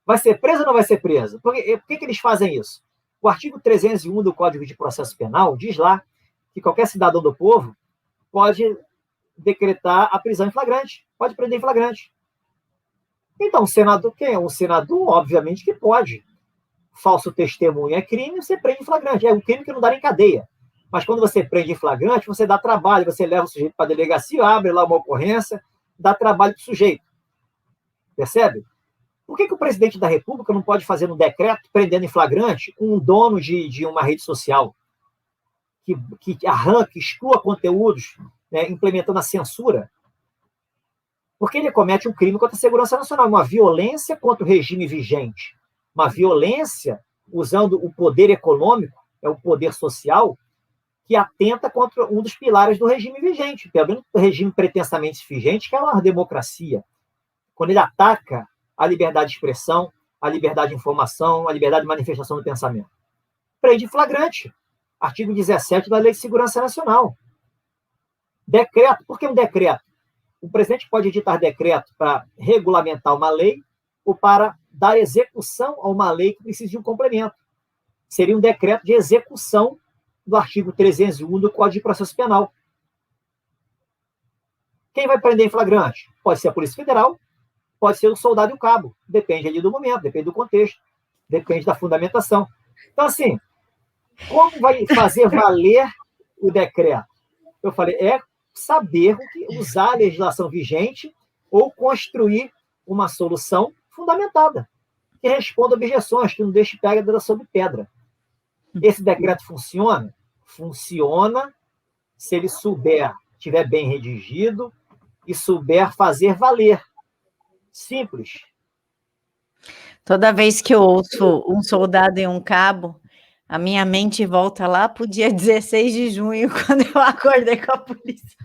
Vai ser preso ou não vai ser preso? Por que eles fazem isso? O artigo 301 do Código de Processo Penal diz lá que qualquer cidadão do povo pode decretar a prisão em flagrante, pode prender em flagrante. Então, o senador, quem é? Um senador, obviamente que pode. Falso testemunho é crime, você prende em flagrante. É um crime que não dá nem cadeia. Mas quando você prende em flagrante, você dá trabalho, você leva o sujeito para a delegacia, abre lá uma ocorrência, dá trabalho para o sujeito. Percebe? Por que o presidente da República não pode fazer um decreto prendendo em flagrante um dono de uma rede social que arranca, exclua conteúdos, implementando a censura? Porque ele comete um crime contra a segurança nacional, uma violência contra o regime vigente, uma violência usando o poder econômico, o poder social, que atenta contra um dos pilares do regime vigente, pelo regime pretensamente vigente, que é uma democracia. Quando ele ataca a liberdade de expressão, a liberdade de informação, a liberdade de manifestação do pensamento. Prende em flagrante. Artigo 17 da Lei de Segurança Nacional. Decreto. Por que um decreto? O presidente pode editar decreto para regulamentar uma lei ou para dar execução a uma lei que precise de um complemento. Seria um decreto de execução do artigo 301 do Código de Processo Penal. Quem vai prender em flagrante? Pode ser a Polícia Federal, pode ser o soldado e o cabo. Depende ali do momento, depende do contexto, depende da fundamentação. Então, assim, como vai fazer valer o decreto? Eu falei, saber usar a legislação vigente ou construir uma solução fundamentada, que responda a objeções, que não deixe pedra sobre pedra. Esse decreto funciona? Funciona se ele estiver bem redigido e souber fazer valer. Simples. Toda vez que eu ouço um soldado e um cabo, a minha mente volta lá para o dia 16 de junho, quando eu acordei com a polícia.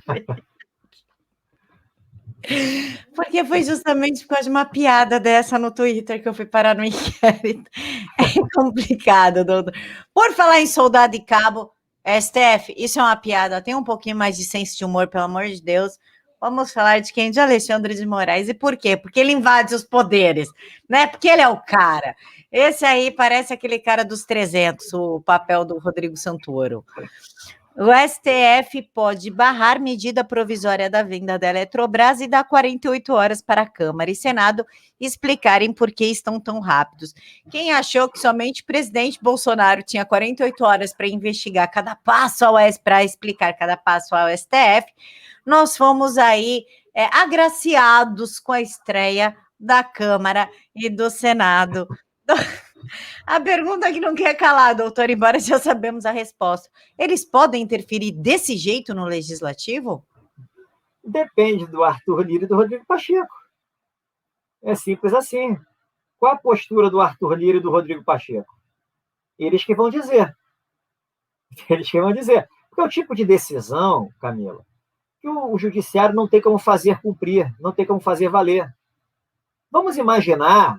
Porque foi justamente por causa de uma piada dessa no Twitter que eu fui parar no inquérito. É complicado, doutor. Por falar em soldado e cabo, STF, isso é uma piada. Tem um pouquinho mais de senso de humor, pelo amor de Deus. Vamos falar de quem? De Alexandre de Moraes. E por quê? Porque ele invade os poderes, né? Porque ele é o cara. Esse aí parece aquele cara dos 300, o papel do Rodrigo Santoro. O STF pode barrar medida provisória da venda da Eletrobras e dar 48 horas para a Câmara e Senado explicarem por que estão tão rápidos. Quem achou que somente o presidente Bolsonaro tinha 48 horas para investigar cada passo para explicar cada passo ao STF, nós fomos aí agraciados com a estreia da Câmara e do Senado. A pergunta que não quer calar, doutor, embora já sabemos a resposta. Eles podem interferir desse jeito no legislativo? Depende do Arthur Lira e do Rodrigo Pacheco. É simples assim. Qual a postura do Arthur Lira e do Rodrigo Pacheco? Eles que vão dizer. Eles que vão dizer. Porque é o tipo de decisão, Camila, que o judiciário não tem como fazer cumprir, não tem como fazer valer. Vamos imaginar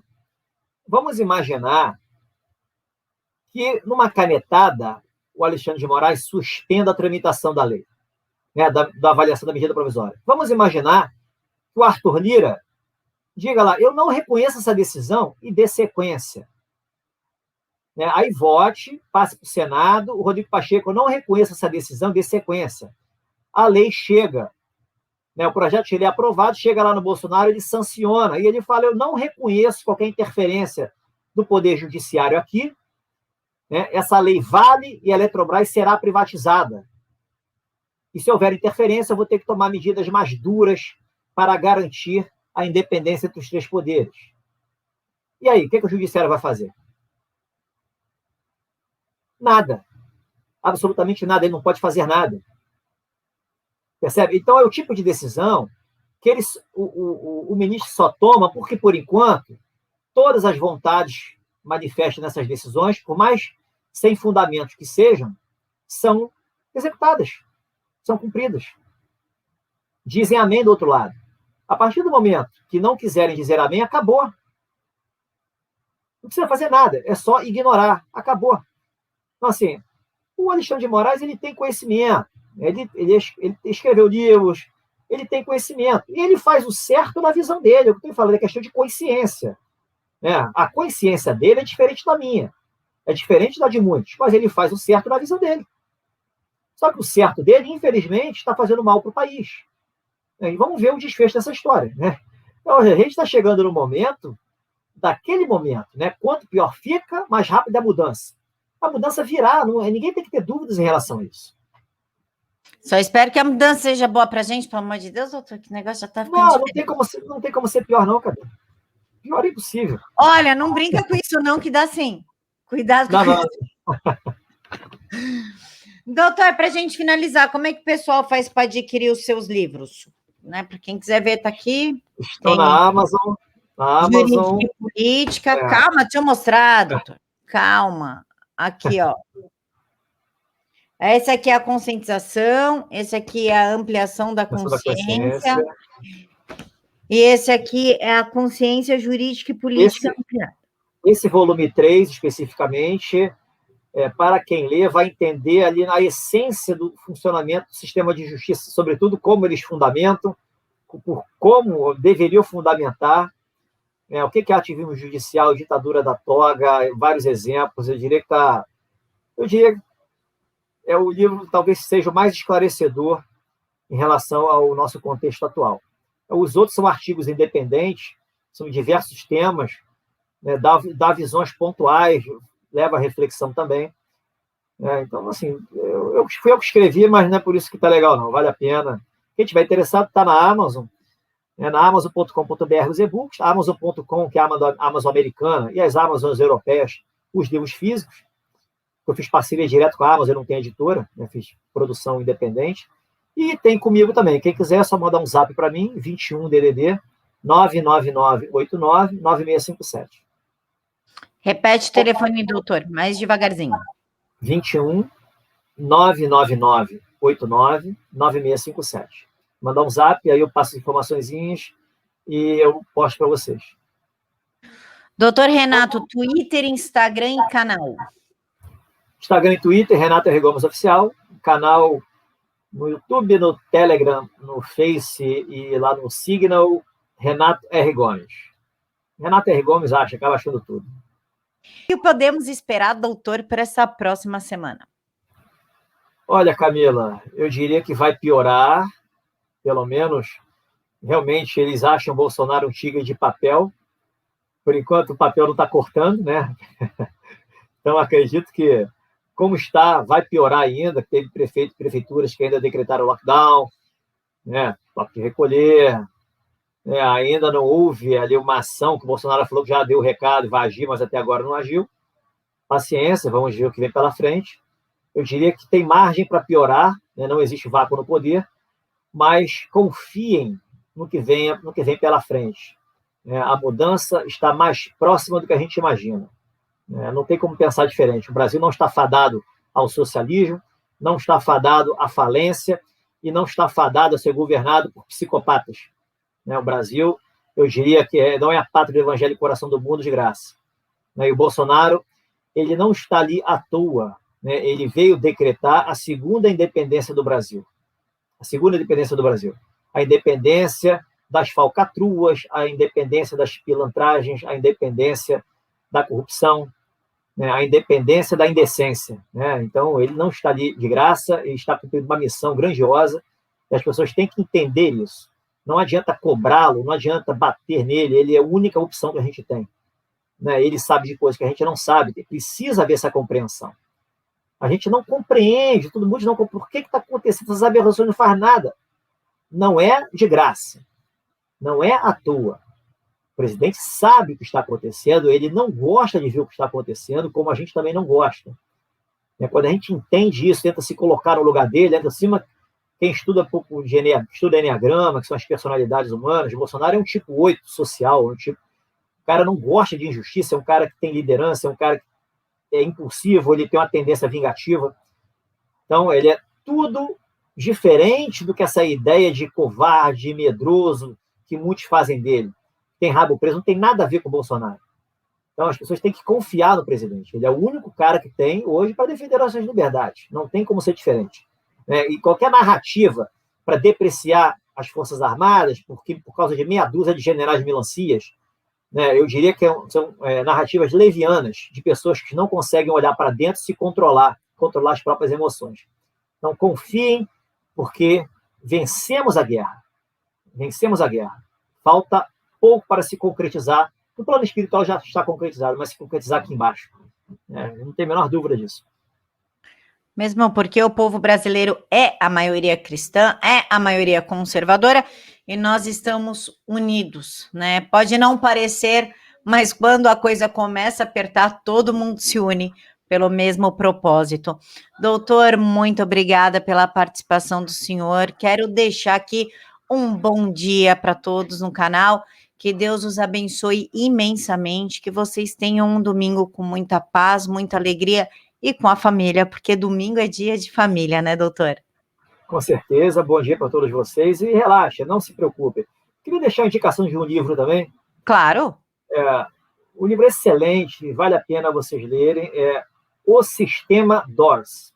que, numa canetada, o Alexandre de Moraes suspenda a tramitação da lei, né, da avaliação da medida provisória. Vamos imaginar que o Arthur Lira diga lá, eu não reconheço essa decisão e dê sequência. Né? Aí vote, passe para o Senado, o Rodrigo Pacheco não reconheça essa decisão, dê sequência. A lei chega, né, o projeto de lei é aprovado, chega lá no Bolsonaro, ele sanciona, e ele fala, eu não reconheço qualquer interferência do Poder Judiciário aqui, né, essa lei vale e a Eletrobras será privatizada. E se houver interferência, eu vou ter que tomar medidas mais duras para garantir a independência entre os três poderes. E aí, o que o Judiciário vai fazer? Nada. Absolutamente nada. Ele não pode fazer nada. Percebe? Então, é o tipo de decisão que o ministro só toma porque, por enquanto, todas as vontades manifestas nessas decisões, por mais sem fundamentos que sejam, são executadas, são cumpridas. Dizem amém do outro lado. A partir do momento que não quiserem dizer amém, acabou. Não precisa fazer nada, é só ignorar. Acabou. Então, assim, o Alexandre de Moraes, ele tem conhecimento, ele escreveu livros, ele tem conhecimento, e ele faz o certo na visão dele. Eu estou falando, é questão de consciência. Né? A consciência dele é diferente da minha, é diferente da de muitos, mas ele faz o certo na visão dele. Só que o certo dele, infelizmente, está fazendo mal para o país. E vamos ver o desfecho dessa história. Né? Então, a gente está chegando no momento, daquele momento, né? Quanto pior fica, mais rápida a mudança. A mudança virá, ninguém tem que ter dúvidas em relação a isso. Só espero que a mudança seja boa para a gente, pelo amor de Deus, doutor, que negócio já está ficando não tem como ser pior, não, cara. Pior é impossível. Olha, não brinca com isso, não, que dá sim. Cuidado com isso. Doutor, para a gente finalizar, como é que o pessoal faz para adquirir os seus livros? Né? Para quem quiser ver, está aqui. Estão na Amazon. Jurídica e política. É. Calma, deixa eu mostrar, doutor. Calma. Aqui, ó. Essa aqui é a conscientização, esse aqui é a ampliação da consciência. E esse aqui é a consciência jurídica e política ampliada. Esse volume 3, especificamente, para quem lê, vai entender ali na essência do funcionamento do sistema de justiça, sobretudo como eles fundamentam, como deveriam fundamentar, o que é ativismo judicial, ditadura da toga, vários exemplos. Eu diria que o livro talvez seja o mais esclarecedor em relação ao nosso contexto atual. Os outros são artigos independentes, são diversos temas, né, dá visões pontuais, leva à reflexão também. Então, assim, fui eu que escrevi, mas não é por isso que está legal, não. Vale a pena. Quem estiver interessado, está na Amazon, na amazon.com.br os e-books, amazon.com, que é a Amazon americana, e as Amazons europeias, os livros físicos. Eu fiz parceria direto com a Amazon, eu não tenho editora, fiz produção independente. E tem comigo também. Quem quiser, é só mandar um zap para mim, 21 DDD 999899657. Repete o telefone, doutor, mais devagarzinho. 21 999899657. Mandar um zap, aí eu passo as informaçõezinhas e eu posto para vocês. Doutor Renato, Twitter, Instagram e canal. Instagram e Twitter, Renato R. Gomes Oficial. Canal no YouTube, no Telegram, no Face e lá no Signal, Renato R. Gomes. Renato R. Gomes acaba achando tudo. O que podemos esperar, doutor, para essa próxima semana? Olha, Camila, eu diria que vai piorar, pelo menos, realmente eles acham o Bolsonaro um tigre de papel. Por enquanto, o papel não está cortando, né? Então, acredito que, como está, vai piorar ainda. Teve prefeituras que ainda decretaram lockdown, né? Toque de recolher, né? Ainda não houve ali uma ação que o Bolsonaro falou que já deu o recado e vai agir, mas até agora não agiu. Paciência, vamos ver o que vem pela frente. Eu diria que tem margem para piorar, né? Não existe vácuo no poder, mas confiem no que vem pela frente. A mudança está mais próxima do que a gente imagina. Não tem como pensar diferente. O Brasil não está fadado ao socialismo, não está fadado à falência e não está fadado a ser governado por psicopatas. O Brasil, eu diria que não é a pátria do evangelho e coração do mundo de graça. E o Bolsonaro, ele não está ali à toa. Ele veio decretar a segunda independência do Brasil. A segunda independência do Brasil. A independência das falcatruas, a independência das pilantragens, a independência da corrupção, a independência da indecência. Então, ele não está ali de graça, ele está cumprindo uma missão grandiosa, e as pessoas têm que entender isso. Não adianta cobrá-lo, não adianta bater nele, ele é a única opção que a gente tem. Ele sabe de coisas que a gente não sabe, precisa haver essa compreensão. A gente não compreende, todo mundo não compreende. Por que está acontecendo essas aberrações? Não faz nada. Não é de graça. Não é à toa. O presidente sabe o que está acontecendo, ele não gosta de ver o que está acontecendo, como a gente também não gosta. Quando a gente entende isso, tenta se colocar no lugar dele, ainda acima, quem estuda um pouco de estuda Enneagrama, que são as personalidades humanas, o Bolsonaro é um tipo 8 social, o cara não gosta de injustiça, é um cara que tem liderança, é um cara que é impulsivo, ele tem uma tendência vingativa. Então, ele é tudo diferente do que essa ideia de covarde, medroso, que muitos fazem dele. Tem rabo preso, não tem nada a ver com o Bolsonaro. Então, as pessoas têm que confiar no presidente. Ele é o único cara que tem hoje para defender as suas liberdades. Não tem como ser diferente. E qualquer narrativa para depreciar as Forças Armadas, porque por causa de meia dúzia de generais de melancias, eu diria que são narrativas levianas, de pessoas que não conseguem olhar para dentro e se controlar as próprias emoções. Então, confiem, porque vencemos a guerra. Vencemos a guerra. Falta pouco para se concretizar. No plano espiritual já está concretizado, mas se concretizar aqui embaixo. Não tem a menor dúvida disso. Mesmo porque o povo brasileiro é a maioria cristã, é a maioria conservadora, e nós estamos unidos, né? Pode não parecer, mas quando a coisa começa a apertar, todo mundo se une pelo mesmo propósito. Doutor, muito obrigada pela participação do senhor. Quero deixar aqui um bom dia para todos no canal. Que Deus os abençoe imensamente, que vocês tenham um domingo com muita paz, muita alegria e com a família, porque domingo é dia de família, né, doutor? Com certeza, bom dia para todos vocês e relaxa, não se preocupe. Queria deixar a indicação de um livro também. Claro. O livro é excelente, vale a pena vocês lerem, é O Sistema Doors.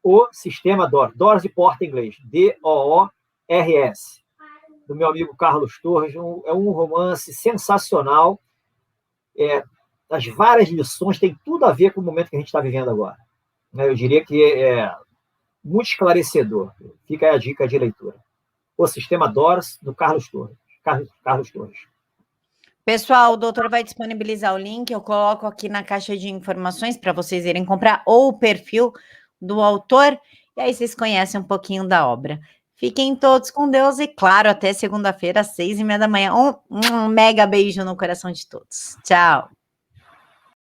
O Sistema Doors, Doors de porta em inglês, D-O-O-R-S, do meu amigo Carlos Torres. É um romance sensacional, as várias lições, tem tudo a ver com o momento que a gente está vivendo agora. Eu diria que é muito esclarecedor. Fica aí a dica de leitura. O Sistema Doors, do Carlos Torres. Carlos Torres. Pessoal, o doutor vai disponibilizar o link, eu coloco aqui na caixa de informações para vocês irem comprar, ou o perfil do autor, e aí vocês conhecem um pouquinho da obra. Fiquem todos com Deus e, claro, até segunda-feira, às 6h30 da manhã. Um mega beijo no coração de todos. Tchau.